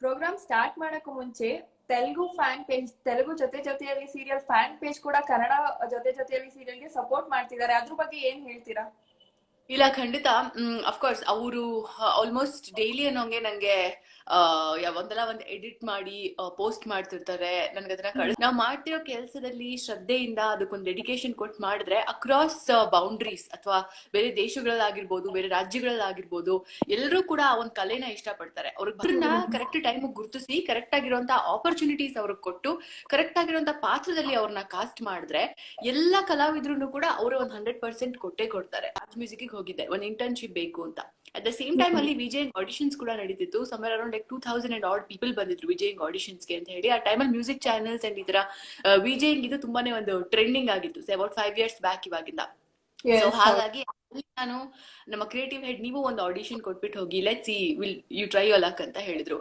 Program start ಮಾಡಕ್ಕೂ ಮುಂಚೆ Telugu fan page, Telugu ಜೊತೆಯಲ್ಲಿ ಸೀರಿಯಲ್ ಫ್ಯಾನ್ ಪೇಜ್ ಕೂಡ ಕನ್ನಡ ಜೊತೆಯಲ್ಲಿ ಸೀರಿಯಲ್ಗೆ ಸಪೋರ್ಟ್ ಮಾಡ್ತಿದ್ದಾರೆ. ಅದ್ರ ಬಗ್ಗೆ ಏನ್ ಹೇಳ್ತೀರಾ? ಇಲ್ಲ, ಖಂಡಿತ. ಅಫ್ಕೋರ್ಸ್ ಅವರು ಆಲ್ಮೋಸ್ಟ್ ಡೈಲಿ ಅನ್ನೋಂಗೆ ನಂಗೆ ಒಂದಲ್ಲ ಒಂದ್ ಎಡಿಟ್ ಮಾಡಿ ಪೋಸ್ಟ್ ಮಾಡ್ತಿರ್ತಾರೆ. ನನ್ಗೆ ಅದನ್ನ ನಾವ್ ಮಾಡ್ತಿರೋ ಕೆಲಸದಲ್ಲಿ ಶ್ರದ್ಧೆಯಿಂದ ಅದಕ್ಕೊಂದು ಡೆಡಿಕೇಶನ್ ಕೊಟ್ಟು ಮಾಡಿದ್ರೆ ಅಕ್ರಾಸ್ ಬೌಂಡ್ರೀಸ್ ಅಥವಾ ಬೇರೆ ದೇಶಗಳಲ್ಲಾಗಿರ್ಬೋದು, ಬೇರೆ ರಾಜ್ಯಗಳಲ್ಲಾಗಿರ್ಬೋದು, ಎಲ್ಲರೂ ಕೂಡ ಆ ಒಂದ್ ಕಲೆನ ಇಷ್ಟಪಡ್ತಾರೆ. ಅವ್ರನ್ನ ಕರೆಕ್ಟ್ ಟೈಮ್ ಗುರುತಿಸಿ ಕರೆಕ್ಟ್ ಆಗಿರುವಂತ ಆಪರ್ಚುನಿಟೀಸ್ ಅವ್ರಿಗೆ ಕೊಟ್ಟು ಕರೆಕ್ಟ್ ಆಗಿರುವಂತ ಪಾತ್ರದಲ್ಲಿ ಅವ್ರನ್ನ ಕಾಸ್ಟ್ ಮಾಡಿದ್ರೆ ಎಲ್ಲಾ ಕಲಾವಿದ್ರು ಕೂಡ ಅವರು ಒಂದ್ 100% ಕೊಟ್ಟೇ ಕೊಡ್ತಾರೆ. ರಾಜ್ ಮ್ಯೂಸಿಕ್ ಹೋಗಿದ್ದೆ, ಒಂದ್ ಇಂಟರ್ನ್ಶಿಪ್ ಬೇಕು ಅಂತ. ಅಟ್ ದ ಸೇಮ್ ಟೈಮ್ ಅಲ್ಲಿ ವಿಜಯ್ ಆಡಿಷನ್ಸ್ ಕೂಡ ನಡೀತಿತ್ತು. Summer around like 2000 and odd people ಬಂದಿದ್ರು ವಿಜಯ್ ಆಡಿಷನ್ಸ್ಗೆ ಅಂತ ಹೇಳಿ. ಆ ಟೈಮಲ್ಲಿ ಮ್ಯೂಸಿಕ್ ಚಾನೆಲ್ಸ್ ಅಂಡ್ ಈ ತರ ವಿಜಯ್ ಇದು ತುಂಬಾನೇ ಒಂದು ಟ್ರೆಂಡಿಂಗ್ ಆಗಿತ್ತು ಅಬೌಟ್ 5 years ಬ್ಯಾಕ್ ಇವಾಗಿಂದ. ಸೊ ಹಾಗಾಗಿ ನಾನು ನಮ್ಮ ಕ್ರಿಯೇಟಿವ್ ಹೆಡ್ ನೀವು ಒಂದು ಆಡಿಷನ್ ಕೊಟ್ಬಿಟ್ಟು ಹೋಗಿ, let's see will you try your luck ಅಂತ ಹೇಳಿದ್ರು.